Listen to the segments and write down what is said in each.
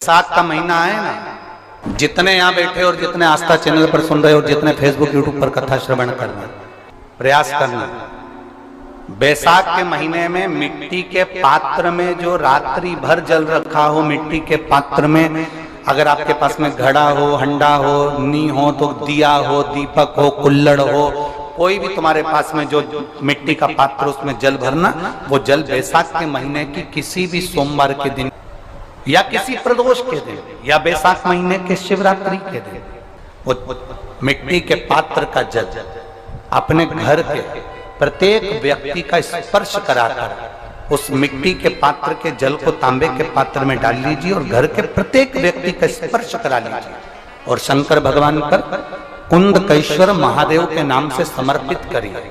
साथ का महीना है ना, जितने यहाँ बैठे और जितने आस्था चैनल पर सुन रहे और जितने फेसबुक यूट्यूब पर कथा श्रवण करना, प्रयास करना, बैसाख के महीने में मिट्टी के पात्र में जो रात्रि भर जल रखा हो, मिट्टी के पात्र में अगर आपके पास में घड़ा हो, हंडा हो, नी हो तो दिया हो, दीपक हो, कुल्लड़ हो, कोई भी तुम्हारे पास में जो मिट्टी का पात्र उसमें जल भरना, वो जल बैसाख के महीने की किसी भी सोमवार के दिन या किसी प्रदोष के दिन या बैसाख महीने के शिवरात्रि के दिन वो मिट्टी के पात्र का जल अपने घर के प्रत्येक व्यक्ति का स्पर्श कराकर उस मिट्टी के पात्र के जल को तांबे के पात्र में डाल लीजिए और घर के प्रत्येक व्यक्ति का स्पर्श करा लीजिए और शंकर भगवान पर कुंदकेश्वर महादेव के नाम से समर्पित करिए।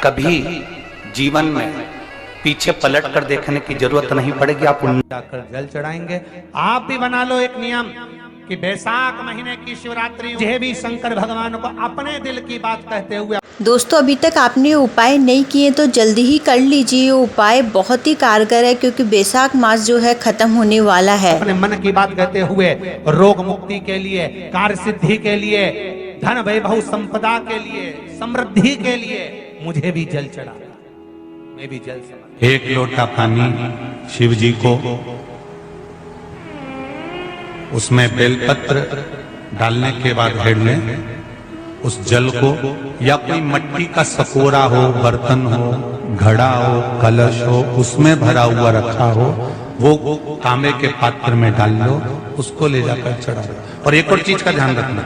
कभी जीवन में पीछे पलट कर देखने की जरूरत नहीं पड़ेगी, आप जाकर जल चढ़ाएंगे। आप भी बना लो एक नियम कि बैसाख महीने की शिवरात्रि यह भी शंकर भगवान को अपने दिल की बात कहते हुए। दोस्तों, अभी तक आपने उपाय नहीं किए तो जल्दी ही कर लीजिए। उपाय बहुत ही कारगर है क्योंकि बैसाख मास जो है खत्म होने वाला है। अपने मन की बात कहते हुए रोग मुक्ति के लिए, कार्य सिद्धि के लिए, धन वैभव संपदा के लिए, समृद्धि के लिए मुझे भी जल चढ़ा, मैं भी जल समर्पित। एक लोटा पानी शिव जी को, उसमें बेलपत्र डालने के बाद हेड में उस जल को या कोई मिट्टी का सकोरा हो, बर्तन हो, घड़ा हो, कलश हो, उसमें भरा हुआ रखा हो, वो तांबे के पात्र में डाल लो, उसको ले जाकर चढ़ा दो। और एक और चीज का ध्यान रखना,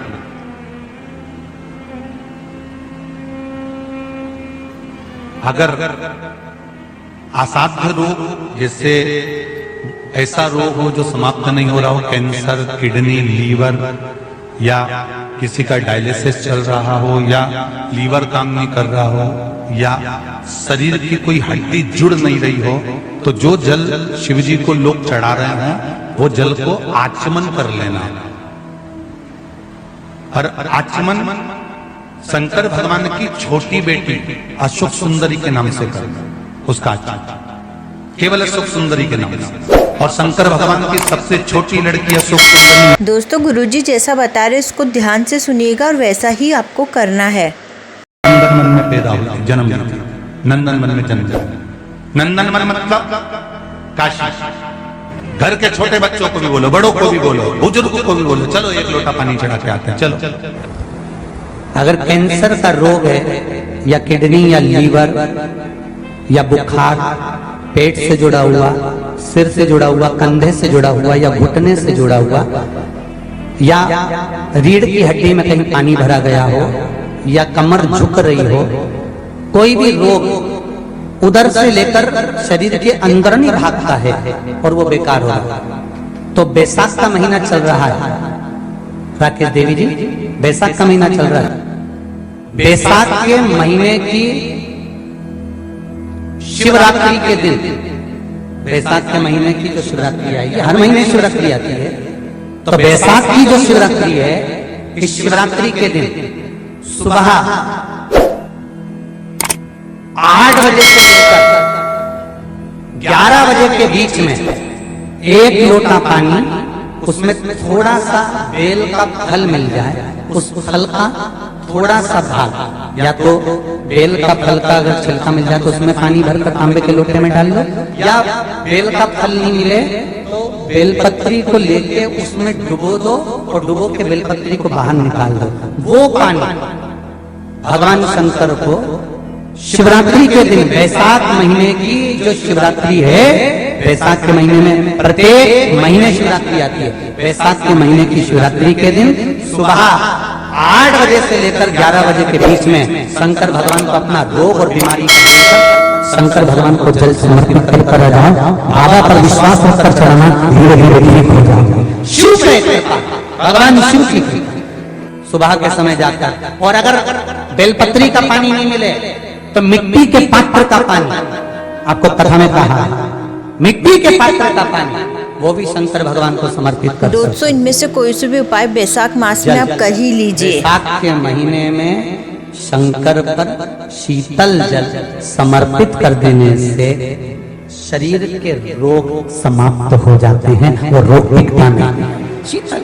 अगर असाध्य रोग जैसे ऐसा रोग हो जो समाप्त नहीं हो रहा हो, कैंसर, किडनी, लीवर या किसी का डायलिसिस चल रहा हो या लीवर काम नहीं कर रहा हो या शरीर की कोई हड्डी जुड़ नहीं रही हो, तो जो जल शिवजी को लोग चढ़ा रहे हैं वो जल को आचमन कर लेना। और आचमन शंकर भगवान की छोटी बेटी अशोक सुंदरी के नाम से करना, उसका आचमन केवल अशोक सुंदरी के नाम से। और शंकर भगवान की सबसे छोटी लड़की अशोक सुंदरी। दोस्तों, गुरुजी जैसा बता रहे उसको ध्यान से सुनिएगा और वैसा ही आपको करना है। नंदन मन में पैदा हुई, जन्म नंदन मन में जन्म। नंदन मन मतलब काशी। घर के छोटे बच्चों को भी बोलो, बड़ों को भी बोलो, बुजुर्गों को भी बोलो, चलो एक लोटा पानी चढ़ा के आते हैं, चलो। अगर कैंसर का रोग है या किडनी या लीवर या बुखार, पेट से जुड़ा हुआ, सिर से जुड़ा हुआ, कंधे से जुड़ा हुआ या घुटने से जुड़ा हुआ या रीढ़ की हड्डी में कहीं पानी भरा गया हो या कमर झुक रही हो, कोई भी रोग उधर से लेकर शरीर के अंदर नहीं भागता है और वो बेकार हो रहा है। तो बैसाख का महीना चल रहा है राकेश देवी जी, बैसाख का महीना चल रहा है। बैसाख के महीने की शिवरात्रि के दिन, बैसाख के महीने की जो शिवरात्रि आएगी, हर महीने शिवरात्रि आती है, तो बैसाख की जो शिवरात्रि है, इस शिवरात्रि के दिन सुबह 8 बजे से लेकर 11 बजे के बीच में एक लोटा पानी, उसमें थोड़ा सा बेल का फल मिल जाए, उस फल का थोड़ा सा भाग, या तो बेल का फल का अगर छिलका मिल जाए तो उसमें पानी भरकर तांबे के लोटे में डाल लो, या बेल का फल नहीं मिले तो बेलपत्री को लेके उसमें डुबो दो और डुबो के बेलपत्री को बाहर निकाल दो। वो पानी भगवान शंकर को शिवरात्रि के दिन, बैसाख महीने की जो शिवरात्रि है, बैसाख के महीने में प्रत्येक महीने शिवरात्रि आती है, बैसाख के महीने की शिवरात्रि के दिन सुबह 8 बजे से लेकर 11 बजे के बीच में शंकर भगवान को अपना रोग और बीमारी शंकर भगवान को जल समर्पित कर जाओ। बाबा पर विश्वास रखकर चढ़ाना, धीरे धीरे ठीक हो जाओ। शिव से भगवान शिव की सुबह के समय जाकर, और अगर बेलपत्री का पानी नहीं मिले तो मिट्टी के पात्र का पानी, आपको कथा में कहा मिट्टी के पात्र का पानी, वो भी शंकर भगवान को समर्पित कर। दोस्तों, इनमें से कोई से भी उपाय बैसाख मास में आप कर ही लीजिए। बैसाख के महीने में शंकर पर शीतल जल समर्पित कर देने से शरीर के रोग समाप्त हो जाते हैं, वो रोग टिकता नहीं। शीतल,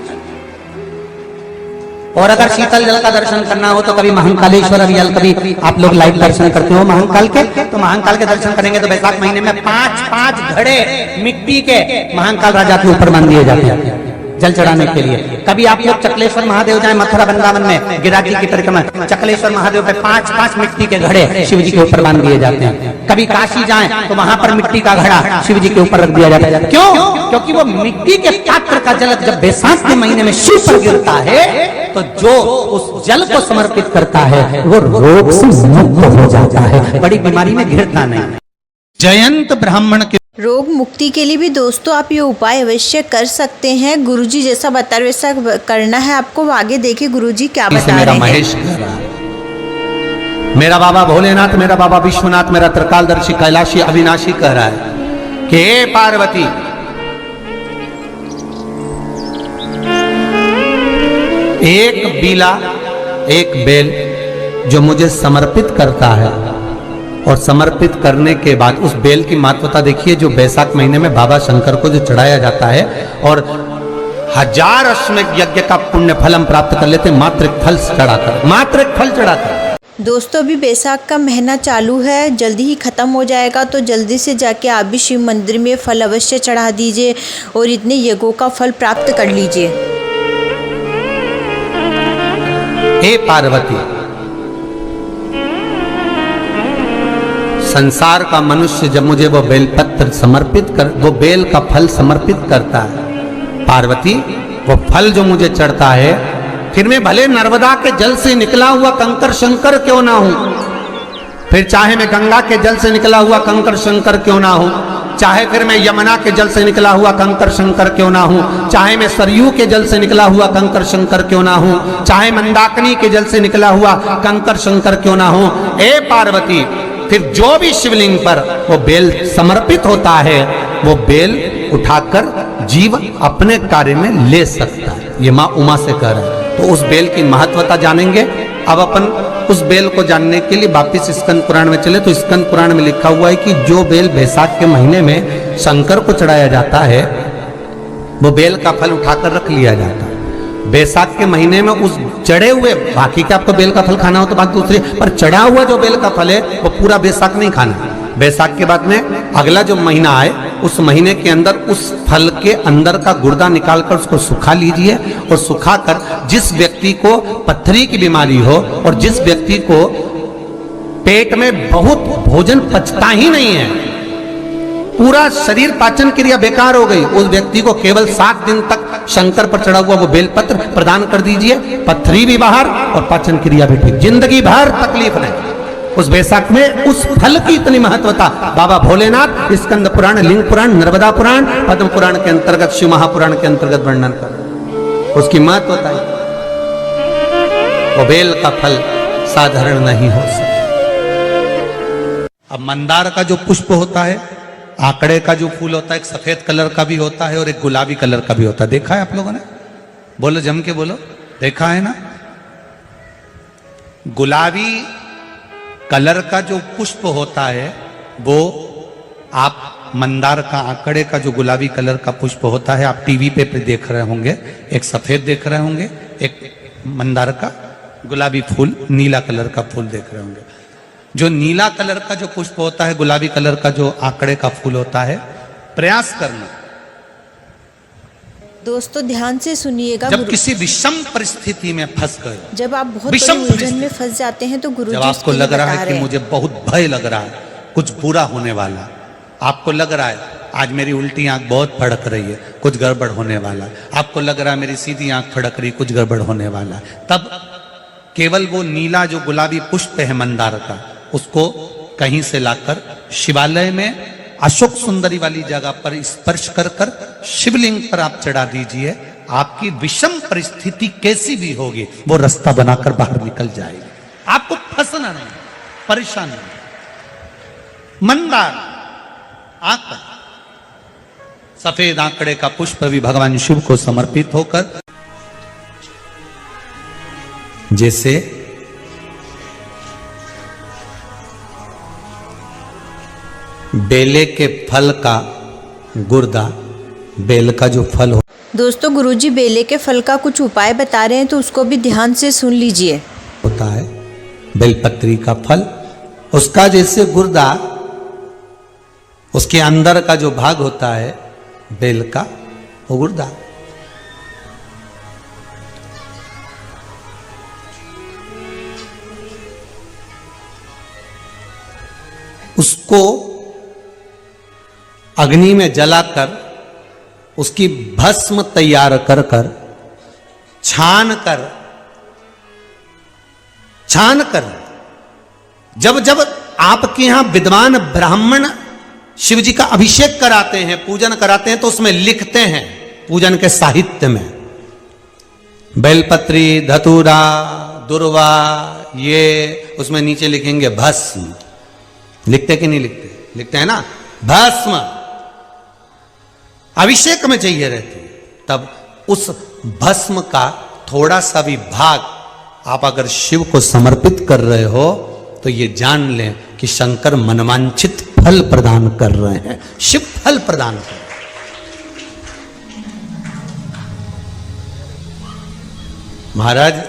और अगर शीतल जल का दर्शन करना हो तो कभी महाकालेश्वर अभियान, कभी आप लोग लाइव दर्शन करते हो महाकाल के, तो महाकाल के दर्शन करेंगे तो वैशाख महीने में 5-5 घड़े मिट्टी के महाकाल राजा के ऊपर बांध दिए जाते हैं जल चढ़ाने के लिए। कभी आप लोग चकलेश्वर महादेव जाए मथुरा वृंदावन में, गिरिराज जी की परिक्रमा, चकलेश्वर महादेव पे 5-5 मिट्टी के घड़े शिव जी के ऊपर बांध दिए जाते हैं। कभी काशी जाएं तो वहां पर मिट्टी का घड़ा शिव जी के ऊपर रख दिया जाता है। क्यों? क्योंकि वो मिट्टी के पात्र का जल जब बैसाख के महीने में शिव पर गिरता है तो जो उस जल को समर्पित करता है वो रोग से मुक्त हो जाता है, बड़ी बीमारी में घिरता नहीं। जयंत ब्राह्मण के रोग मुक्ति के लिए भी दोस्तों आप ये उपाय अवश्य कर सकते हैं। गुरुजी जैसा बता रहे वैसा करना है आपको। आगे देखिए गुरुजी क्या बता मेरा रहे हैं। महेश कह रहा है, मेरा बाबा भोलेनाथ, मेरा बाबा विश्वनाथ, मेरा त्रिकालदर्शी कैलाशी अविनाशी कह रहा है कि हे पार्वती, एक बीला, एक बेल जो मुझे समर्पित करता है, और समर्पित करने के बाद उस बेल की महत्वता देखिए, जो बैसाख महीने में बाबा शंकर को जो चढ़ाया जाता है, और 1000 अश्वमेध यज्ञ का पुण्य फल हम प्राप्त कर लेते मात्र एक फल चढ़ाकर, मात्र एक फल चढ़ाकर। दोस्तों अभी बैसाख का महीना चालू है, जल्दी ही ख़त्म हो जाएगा, तो जल्दी से जाके आप भी शिव मंदिर में फल अवश्य चढ़ा दीजिए और इतने यज्ञों का फल प्राप्त कर लीजिए। हे पार्वती, संसार का मनुष्य जब मुझे वो बेलपत्र समर्पित कर, वो बेल का फल समर्पित करता है, पार्वती वो फल जो मुझे चढ़ता है, फिर मैं भले नर्मदा के जल से निकला हुआ कंकर शंकर क्यों ना हूं, फिर चाहे मैं गंगा के जल से निकला हुआ कंकर शंकर क्यों ना हूं, चाहे फिर मैं यमुना के जल से निकला हुआ कंकर शंकर क्यों ना हूं, चाहे मैं सरयू के जल से निकला हुआ कंकर शंकर क्यों ना हूं, चाहे मंदाकिनी के जल से निकला हुआ कंकर शंकर क्यों ना हूं, ए पार्वती फिर जो भी शिवलिंग पर वो बेल समर्पित होता है, वो बेल उठाकर जीव अपने कार्य में ले सकता है। ये माँ उमा से कह रहे हैं। तो उस बेल की महत्वता जानेंगे। अब अपन उस बेल को जानने के लिए वापिस स्कंद पुराण में चले, तो स्कंद पुराण में लिखा हुआ है कि जो बेल बैसाख के महीने में शंकर को चढ़ाया जाता है, वो बेल का फल उठाकर रख लिया जाता है। बैसाख के महीने में उस चढ़े हुए, बाकी का आपको बेल का फल खाना हो तो बात दूसरी, पर चढ़ा हुआ जो बेल का फल है वो पूरा बैसाख नहीं खाना। बैसाख के बाद में अगला जो महीना आए, उस महीने के अंदर उस फल के अंदर का गुर्दा निकालकर उसको सुखा लीजिए, और सुखाकर जिस व्यक्ति को पथरी की बीमारी हो और जिस व्यक्ति को पेट में बहुत भोजन पचता ही नहीं है, पूरा शरीर पाचन क्रिया बेकार हो गई, उस व्यक्ति को केवल 7 दिन तक शंकर पर चढ़ा हुआ वो बेलपत्र प्रदान कर दीजिए। पथरी भी बाहर और पाचन क्रिया भी ठीक, जिंदगी भर तकलीफ नहीं। उस बैसाख में उस फल की इतनी महत्वता बाबा भोलेनाथ स्कंद पुराण, लिंग पुराण, नर्मदा पुराण, पद्म पुराण के अंतर्गत, शिव महापुराण के अंतर्गत वर्णन कर, उसकी महत्वता है। वो बेल का फल साधारण नहीं हो सकता। अब मंदार का जो पुष्प होता है, आंकड़े का जो फूल होता है, एक सफेद कलर का भी होता है और एक गुलाबी कलर का भी होता है। देखा है आप लोगों ने? बोलो, जम के बोलो, देखा है ना? गुलाबी कलर का जो पुष्प होता है वो आप मंदार का, आंकड़े का जो गुलाबी कलर का पुष्प होता है, आप टीवी पे देख रहे होंगे, एक सफेद देख रहे होंगे, एक मंदार का गुलाबी फूल, नीला कलर का फूल देख रहे होंगे। जो नीला कलर का जो पुष्प होता है, गुलाबी कलर का जो आंकड़े का फूल होता है, प्रयास करना दोस्तों ध्यान से सुनिएगा। जब किसी विषम परिस्थिति में फंस गए, जब आप बहुत विषम बड़ी उलझन में फंस जाते हैं तो गुरुजी जब आपको लग रहा है कि मुझे बहुत भय लग रहा है, कुछ बुरा होने वाला, आपको लग रहा है आज मेरी उल्टी आंख बहुत फड़क रही है, कुछ गड़बड़ होने वाला, आपको लग रहा है मेरी सीधी आंख फड़क रही, कुछ गड़बड़ होने वाला, तब केवल वो नीला जो गुलाबी पुष्प है मंदार का, उसको कहीं से लाकर शिवालय में अशोक सुंदरी वाली जगह पर स्पर्श कर कर शिवलिंग पर आप चढ़ा दीजिए। आपकी विषम परिस्थिति कैसी भी होगी वो रास्ता बनाकर बाहर निकल जाएगी, आपको फंसना नहीं, परेशान नहीं। मंदार आंकड़ा, सफेद आंकड़े का पुष्प भी भगवान शिव को समर्पित होकर, जैसे बेले के फल का गुर्दा, बेल का जो फल हो दोस्तों गुरुजी बेले के फल का कुछ उपाय बता रहे हैं तो उसको भी ध्यान से सुन लीजिए। होता है बेलपत्री का फल, उसका जैसे गुर्दा, उसके अंदर का जो भाग होता है बेल का, वो गुर्दा। उसको अग्नि में जलाकर उसकी भस्म तैयार कर कर छान कर जब जब आपके यहां विद्वान ब्राह्मण शिव जी का अभिषेक कराते हैं, पूजन कराते हैं, तो उसमें लिखते हैं पूजन के साहित्य में बेलपत्री, धतूरा, दुर्वा, ये उसमें नीचे लिखेंगे भस्म। लिखते कि नहीं लिखते? लिखते हैं ना, भस्म अभिषेक में चाहिए रहती है। तब उस भस्म का थोड़ा सा भी भाग आप अगर शिव को समर्पित कर रहे हो तो ये जान लें कि शंकर मनवांछित फल प्रदान कर रहे हैं, शिव फल प्रदान कर रहे हैं। महाराज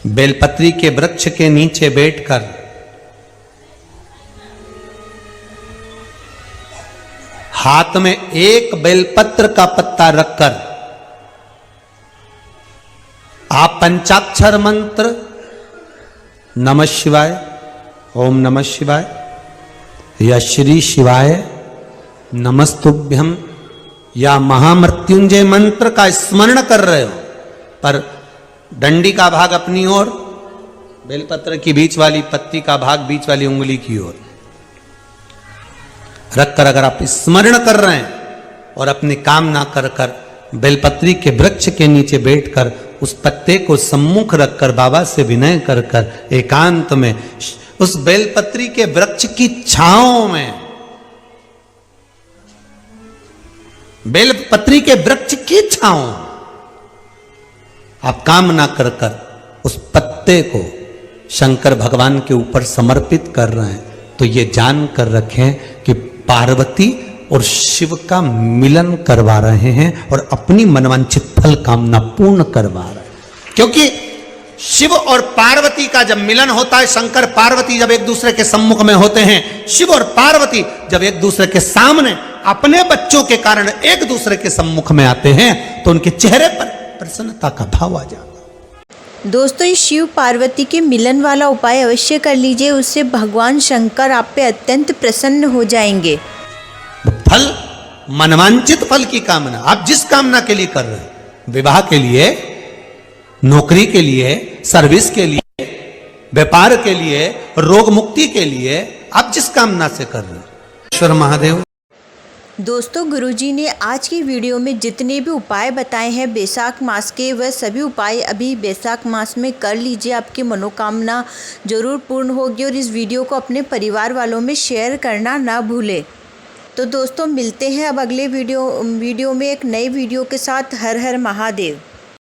बेलपत्री के वृक्ष के नीचे बैठकर हाथ में एक बेलपत्र का पत्ता रखकर आप पंचाक्षर मंत्र नमः शिवाय, ओम नमः शिवाय या श्री शिवाय नमस्तुभ्यम या महामृत्युंजय मंत्र का स्मरण कर रहे हो, पर डंडी का भाग अपनी ओर, बेलपत्र की बीच वाली पत्ती का भाग बीच वाली उंगली की ओर रखकर अगर आप स्मरण कर रहे हैं और अपनी कामना कर कर बेलपत्री के वृक्ष के नीचे बैठकर उस पत्ते को सम्मुख रखकर बाबा से विनय कर कर एकांत में उस बेलपत्री के वृक्ष की छांव में, बेलपत्री के वृक्ष की छांव आप कामना कर कर उस पत्ते को शंकर भगवान के ऊपर समर्पित कर रहे हैं, तो ये जान कर रखें कि पार्वती और शिव का मिलन करवा रहे हैं और अपनी मनवांछित फल कामना पूर्ण करवा रहे हैं। क्योंकि शिव और पार्वती का जब मिलन होता है, शंकर पार्वती जब एक दूसरे के सम्मुख में होते हैं, शिव और पार्वती जब एक दूसरे के सामने अपने बच्चों के कारण एक दूसरे के सम्मुख में आते हैं, तो उनके चेहरे पर प्रसन्नता का भाव आ जाता है। दोस्तों इस शिव पार्वती के मिलन वाला उपाय अवश्य कर लीजिए, उससे भगवान शंकर आप पे अत्यंत प्रसन्न हो जाएंगे। फल, मनवांचित फल की कामना आप जिस कामना के लिए कर रहे हैं, विवाह के लिए, नौकरी के लिए, सर्विस के लिए, व्यापार के लिए, रोग मुक्ति के लिए, आप जिस कामना से कर रहे हैं, ईश्वर महादेव। दोस्तों गुरुजी ने आज की वीडियो में जितने भी उपाय बताए हैं बैसाख मास के, वह सभी उपाय अभी बैसाख मास में कर लीजिए, आपकी मनोकामना जरूर पूर्ण होगी। और इस वीडियो को अपने परिवार वालों में शेयर करना ना भूलें। तो दोस्तों मिलते हैं अब अगले वीडियो में एक नई वीडियो के साथ। हर हर महादेव।